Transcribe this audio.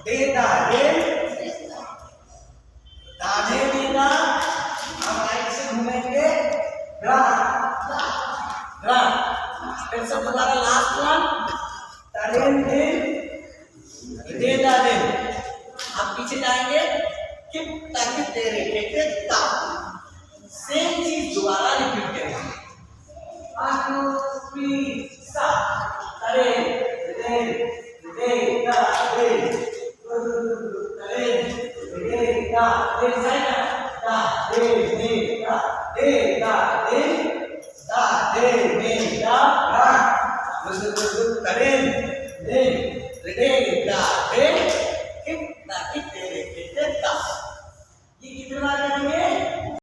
दे दा दे दाने देना। हम राइट से घूमेंगे ग्रा ग्रा। फिर से दोबारा लास्ट वन तरेन दे दा दे। आप पीछे जाएंगे किप ताकि तेरे के ता। सेम चीज दोबारा रिपीट करेंगे। सा तरे दे दे दा दे तरे दे दा दे दा दे दे